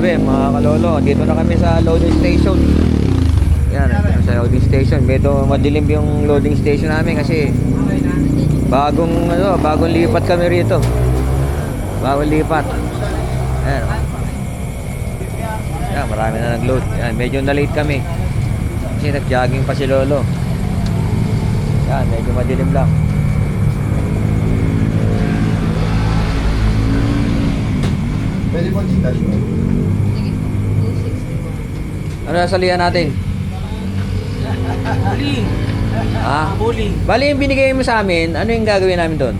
gabi mga kalolo, dito na kami sa loading station. Yan, sa loading station. Medyo madilim yung loading station namin kasi bagong lipat kami rito. Bagong lipat. Ayan. Yan, marami na nag-load. Yan, medyo na-late kami. Kasi nag-jogging pa si Lolo. Yan, medyo madilim lang. Pwede po Gcash mo. Ano sasalihan natin? Bowling. Bowling. Bali yung binigay mo sa amin, ano yung gagawin namin doon?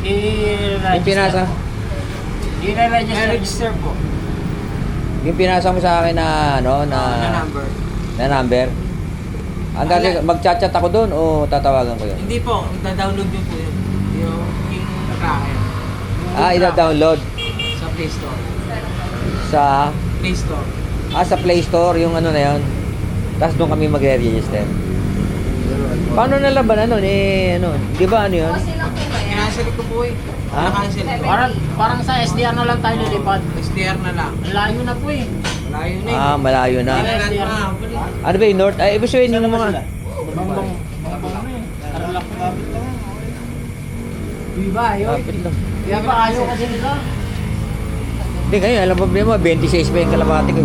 Yung pinasa? I-register po. Yung pinasa mo sa akin na ano Na number. na number. Ang gagawin, mag-chat-chat ako doon o tatawagan ko yun? Hindi po, da-download nyo po yun. Yung tracker. Ida-download Sa Play Store. sa Play Store. sa Play Store yung ano na yun. Tapos doon kami magre-register. Paano nalaban ano ano? 'Di ba ano 'yun? Kinansel ko po eh. Ha? Nakancel. Parang sa SDR na lang tayo nilipad. SDR na lang. Layo na po eh. Malayo na eh. Malayo na. Kailan na. Ano ba yung North? Ay, ibig sabihin yung mga Bambang na eh. Tarlac kapit lang. Diba, yun? kapit lang. Kaya pa ayaw kasi nila. Hindi ngayon, alam mo problema, 26 pa yung kalapati ko.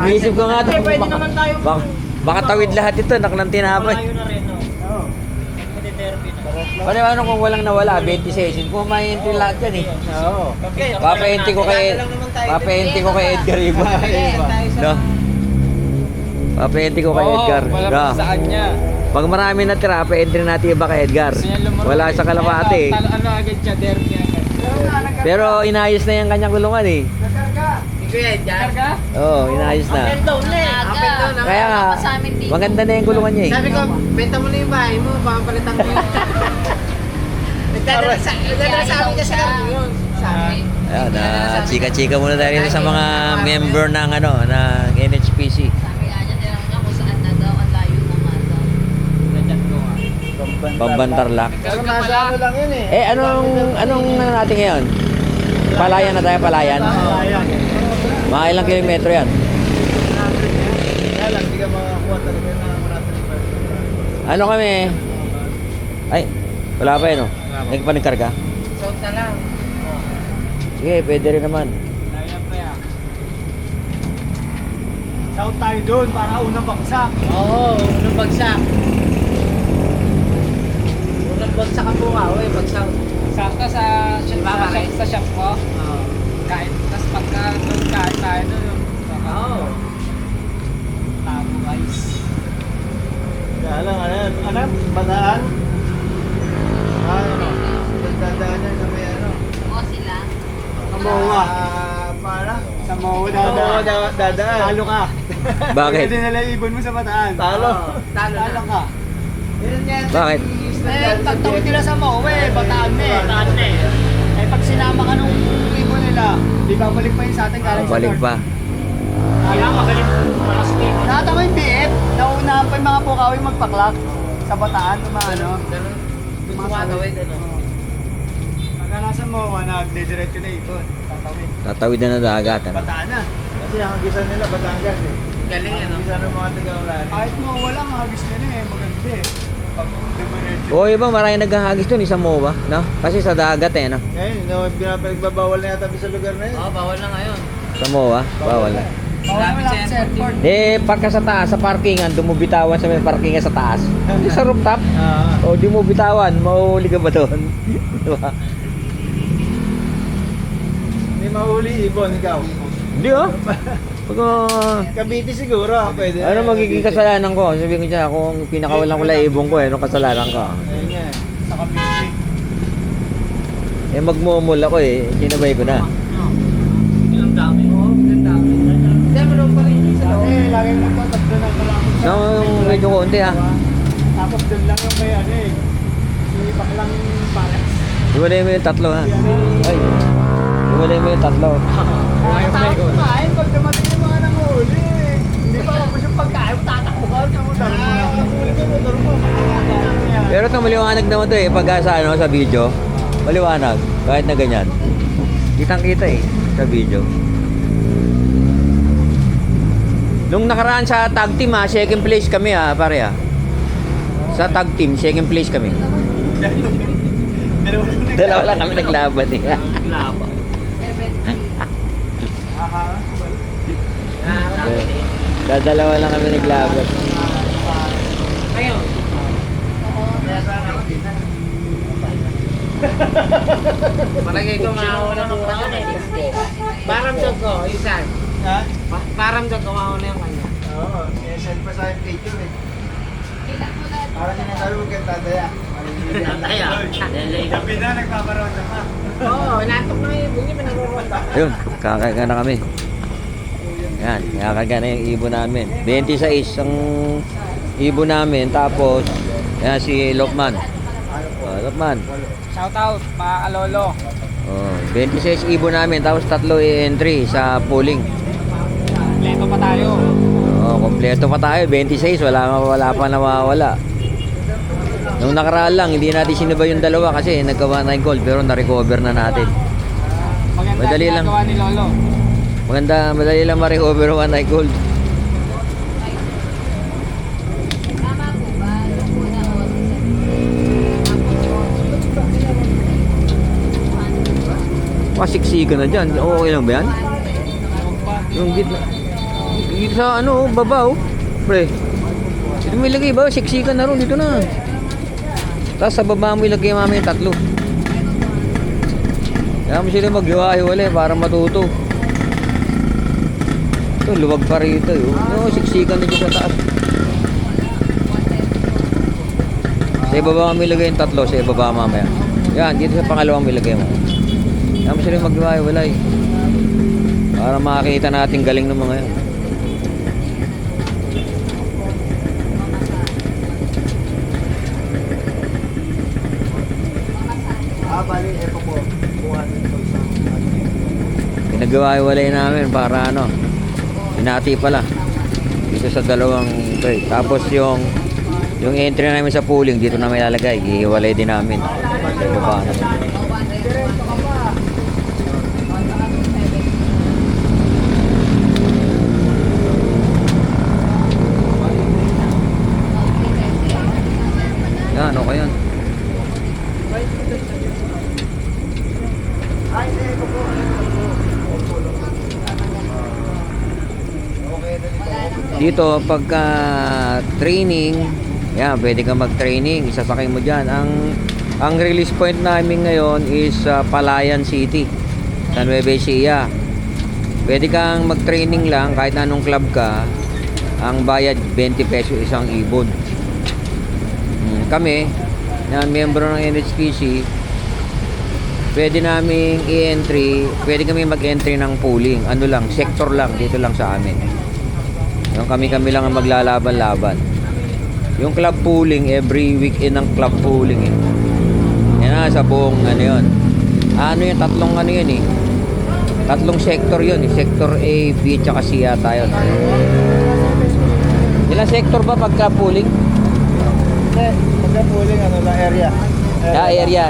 Iisip ko nga ito. Hindi, pwede naman tayo. Baka tawid lahat ito, naklang tinapay. Malayo na rin, no? Oo. Determine na. Paano kung walang nawala, 26. Kung ma-entry lahat yan eh. Oo. Papa-entry ko kay Edgar iba. No? Papa-entry ko kay Edgar. No? Sa kanya. Pag marami na tira, pa-entry natin iba kay Edgar. Wala sa kalapati. Ano agad siya, derby agad. Pero inayos na yung kanyang kulungan eh. Kuya, Edgar ka? Oo, inayos na. Up and down na eh. Kaya nga, maganda na yung kulungan niya eh. Sabi ko, benta mo na yung bahay mo, papalitan mo yun. Nagdadala sa amin kasi kami yun. Sabi. Ayan, chika-chika muna tayo rin sa mga member ng ng NHPC. Sabi nga niya tinanong niya kung saan na daw ang layo naman daw. Bambantarlak. Pero nasa ano lang yun eh. Anong natin ngayon? Palayan na tayo, palayan. Mga ilang kilometro yan? Kaya lang, hindi ka makakuha talaga na marating. Ano kami? Ay, wala pa yun, no? Nagpanigkarga? South na lang. Sige, pwede rin naman. Kaya pa yan. South tayo doon para unang bagsak. Oo, unang bagsak. Unang bagsak ang buka, pag south. Sakto sa shop ko. Kahit, tas pagka doon kahit tayo doon. Oo. Tabo guys. Kaya lang, ano, bataan? Ano, nagdadaan yan sa may ano. O sila. Kamuha. Para? Sa Moa Dadaan. Talo ka. Bakit? Pwede nila ibon mo sa bataan. Talo. Talo ka. Yun yan. Bakit? Eh, pagtawid nila sa Moa eh, bataan na eh. Bataan na eh. Eh, pag sinama ka nung ibon nila, di babalik pa yun sa atin galing sa Balik North. pa. Kaya magaling malas din. Nakatama yung BF, naunahan pa yung mga pukawing magpaklak sa bataan, ano. Tumatawid, ano. Pagka nasa Moa, nagdidiretso na ibon. Tatawid. Tatawid na ng dagat. Ano? Bataan na. Kasi ang hagisan nila, Batangas eh. Galing, ano. Hagisan ng mga taga-ulan. Kahit Moa lang, hagis nila eh, maganda eh. Pag dumiretso. O iba, maraming naghahagis doon, isang MOA, no? Kasi sa dagat eh, no? Ngayon, pinagbabawal na yata sa lugar na yun. Oo, bawal na ngayon. Sa MOA, bawal na. Bawal mo lang sa airport. Pagka sa taas, sa parkingan, dumubitawan sa may parkingan sa taas. Hindi sa rooftop. O, di mo bitawan, mauhuli ka ba doon? Di ba? Hindi mahuli ibon, ikaw. Hindi oh. Pag, Cavite siguro, pwede. ano magiging kasalanan ko? Sabihin ko siya, kung pinakawalan ko lang ibong ko, anong kasalanan ko? Ayun nga. Sa Cavite. Magmumul ako sinabay ko na. Ilang dami. Oo, ilang dami. Siyempre, meron pa rin sa loob. Eh, lagi mo po, tatlo na malapit So, medyo konti ha. Tapos doon lang yung may ano eh. May baklang pares. Iwalay mo yung tatlo ha. Ay, iwalay mo yung tatlo. Tapos kumain, pag dumating yung mga nanguhuli. Hindi pa tapos yung pagkain mo, tatakbo ka. Nanguhuli ka, motor mo. Pero ito maliwanag naman to pag sa video. Maliwanag, kahit na ganyan. Kitang-kita eh sa video. Nung nakaraan sa tag team second place kami pare Sa tag team, second place kami. Dalawa lang kami naglaban eh. Laban. Dalawa lang kami naglaban. Ayun. Palagay ko mauna mo pa na Paramdam ko, isan. Ha? Paramdam ko mauna yung kanya. Oo, sinasend pa sa akin picture eh. Parang sinasabi mo kay Tataya. Gabi na, nagpaparonda pa. Oo, inaantok na yung bunyi, pinag-uronda. Ayun, kakaga na kami. Yan, kakaga na yung ibon namin. 26 ang ibon namin. Tapos, yan si Lokman. Lokman. Shout out, mga alolo. 26 ibon namin. Tapos 3 entry sa pooling. Leto pa tayo. Kompleto pa tayo. 26, wala pa nawawala. Nung nakaraan lang, hindi natin sinibay yung dalawa kasi nagkawa na yung gold pero na-recover na natin. Maganda Madali ang lang. ginagawa ni Lolo. Madali lang ma-recover one night gold. Tama po ba? Yung una o Pasiksika na dyan. Okay lang ba yan? Yung gitna. Dito sa baba Pre. Dito mo ilagay ba? Siksikan na rin. Dito na. Tapos sa baba mo ilagay mamaya 3. Kaya mo sila maghiwa-hiwalay para matuto. Ito, luwag pa rito. Siksikan na dyan sa taas. Sa ibaba mo ilagay yung 3. Sa ibaba mamaya. Yan, dito sa pangalawang ilagay mo. Kaya mo sila maghiwa-hiwalay. Para makakita natin galing ng mga yan. Bali, eto po. Buwan ito sa Pinagawa-walay namin para pinati pala dito sa dalawang trade. Tapos yung entry namin sa pooling dito na may lalagay, ihiwalay din namin sa baba naman. Yan, okay yan. Dito pagka training, yan, pwede kang mag-training, isasakay mo diyan. Ang release point namin ngayon is Palayan City, San Nueva Ecija. Pwede kang mag-training lang kahit anong club ka. Ang bayad 20 pesos isang ibon. Kami, na miyembro ng NHPC, pwede naming i-entry, pwede kami mag-entry ng pooling. Ano lang, sector lang, dito lang sa amin. Yung kami lang ang maglalaban-laban. Yung club pooling, every weekend ng club pooling eh. Yan sa buong yun. Yung tatlong yun eh. Tatlong sector yun eh. Sector A, B, tsaka C yata yun. Ilang sector ba pag club pooling? Hindi, pagka-pooling lang, area. Area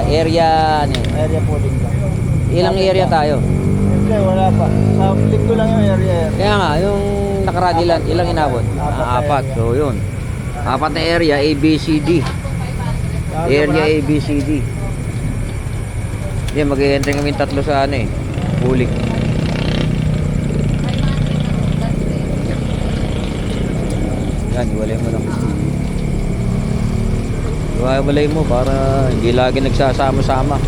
Pooling lang. Ilang area tayo? Hindi, wala pa. Sa linggo lang yung area. Kaya nga, yung nakaraan ilang inabot? 4. So yun. 4 na area, A, B, C, D. Area A, B, C, D. Yan, mag-i-entry kami 3 sa pooling. Yan, iwalay mo lang. Iwalay mo para hindi lagi nagsasama-sama.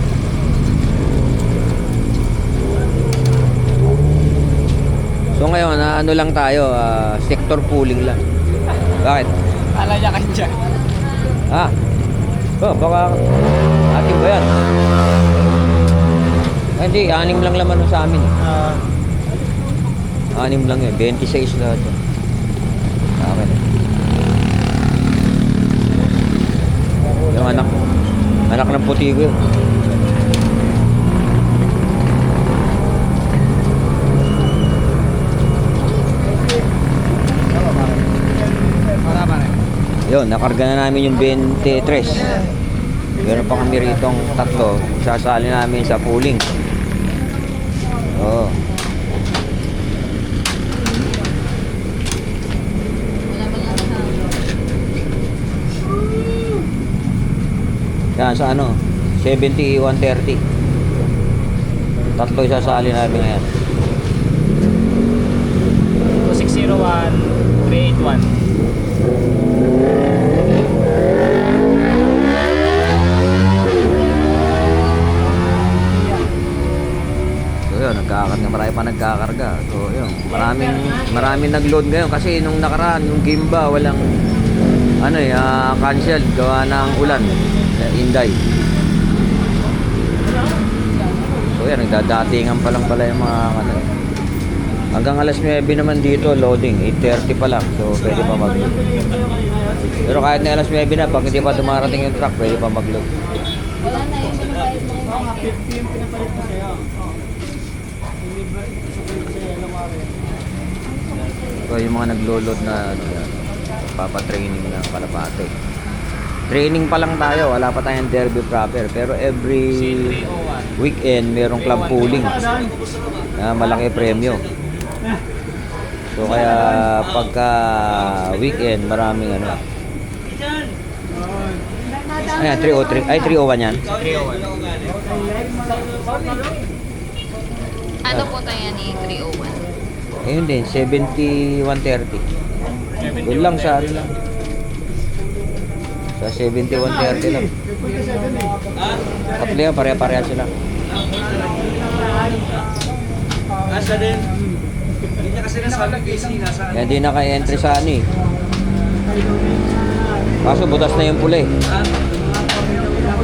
So ngayon, lang tayo, sector pooling lang. Bakit? Alaya ka dyan. Baka atin ba yan? Hindi, 6 lang laman sa amin. 6 lang yun, 26 lahat yun. Okay. Yung anak ng puti ko yun. Yun, nakarga na namin yung 23. Meron pa kami ritong 3. Sasali namin sa pooling. Oo. Wala ba lang sa... Yan sa ano, 70-130. Tatlo isasali namin ngayon. 2601-381. So yun, marami pa nagkakarga. So yun, maraming nag-load ngayon kasi nung nakaraan, yung Gimba, walang cancel gawa ng ulan. Inday. So yan, nagdadatingan pa lang pala yung mga hanggang alas 9 naman dito, loading. 8:30 pa lang. So pwede pa mag-load. Pero kahit na alas 9 na, pag hindi pa dumarating yung truck, pwede pa mag-load. Wala na yung pinapayos mo kay Michael. 50 yung pinapalit ko sa'yo. Deliver ito sa kulit sa'yo, Lamare. So yung mga naglo-load na papatraining ng Kalapate. Training pa lang tayo, wala pa tayong derby proper. Pero every weekend merong club pooling na malaki premyo. So kaya pagka weekend maraming Ayan, 303. Ay, 301 yan. 301. Ano po tayo ni 301? Ayun din, 70-130. Doon lang sa ano lang. Sa 70-130 lang. Tatlo yan, pareha-pareha sila. Asa din. Hindi niya kasi nasabi busy, nasa Kaya di naka-entry sa ano eh. Kaso butas na yung pula eh.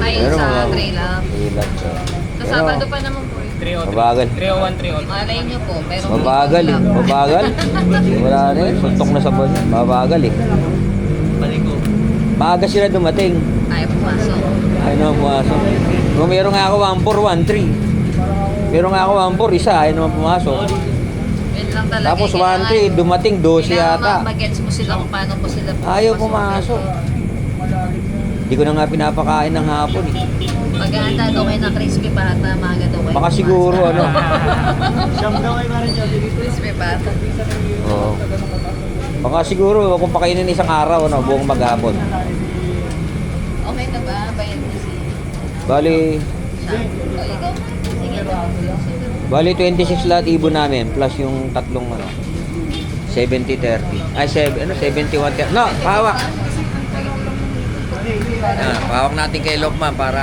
Ayun Pero sa mga- trailer. Ilan siya. Sa Sabado pa naman po eh. 303. Mabagal. 301-301. Malay nyo po, pero... Mabagal eh. Mabagal. Wala na eh. Suntok na sa buwan. Mabagal eh. Baligo. Maaga sila dumating. Ayaw pumasok. Ayaw na pumasok. Kung meron nga ako 1-4, 1-3. Meron nga ako 1-4, isa. Ayaw naman pumasok. Yun lang talaga. Tapos Kailangan- 1-3, dumating 12 yata. Mag-gets mo sila kung paano po sila Ayaw pumasok. Hindi ko na nga pinapakain ng hapon eh. Maghahanda daw kayo ng crispy pata, maaga daw kayo. Baka siguro ano. Siyam daw kayo marin niya. Crispy pata. Oo. Baka siguro kung pakainin isang araw, buong maghapon. Okay ka ba? Bayad na si... Bali, O, ikaw na. Sige na. Bali 26 lahat ibon namin plus yung tatlong 70-30. Ay 71-30. No, pahawak. Pahawak natin kay Lokman para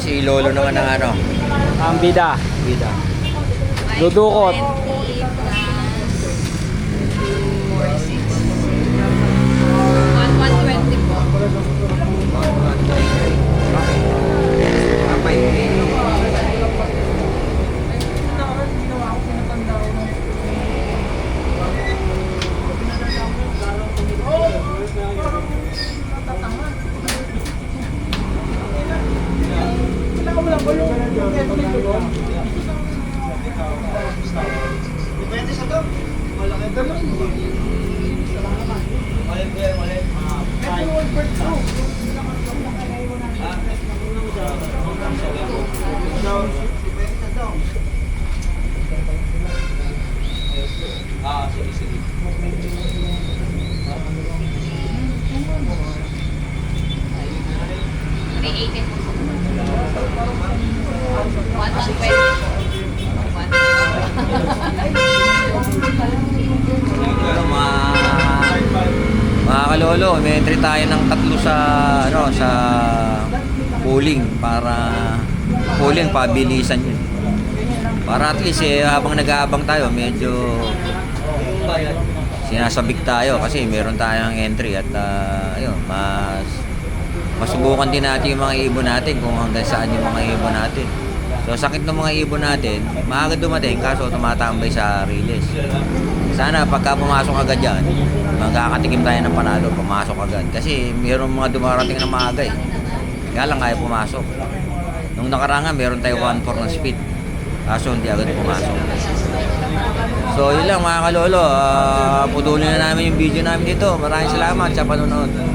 si Lolo naman ng Ang bida. bida. Dudukot. 20 plus 4, 6. 120 po. Depende sa to. Malaki ito mo. Malaki ko yan, malaki. Sige, sige. Pero mga kalolo, may entry tayo ng tatlo sa sa pooling para pabilisan yun. Para at least habang nag-aabang tayo, medyo sinasabik tayo kasi meron tayong entry at ayun, masubukan din natin yung mga ibon natin kung hanggang saan yung mga ibon natin. So sakit ng mga ibon natin, maaga dumating kaso tumatambay sa release. Sana pagka pumasok agad yan, magkakatikim tayo ng panalo, pumasok agad. Kasi mayroong mga dumarating na maaga eh. Kaya lang kaya pumasok. Nung nakaranga, meron tayo 1-4 na speed. Kaso hindi agad pumasok. So yun lang mga kalolo, putulin na namin yung video namin dito. Maraming salamat sa panonood.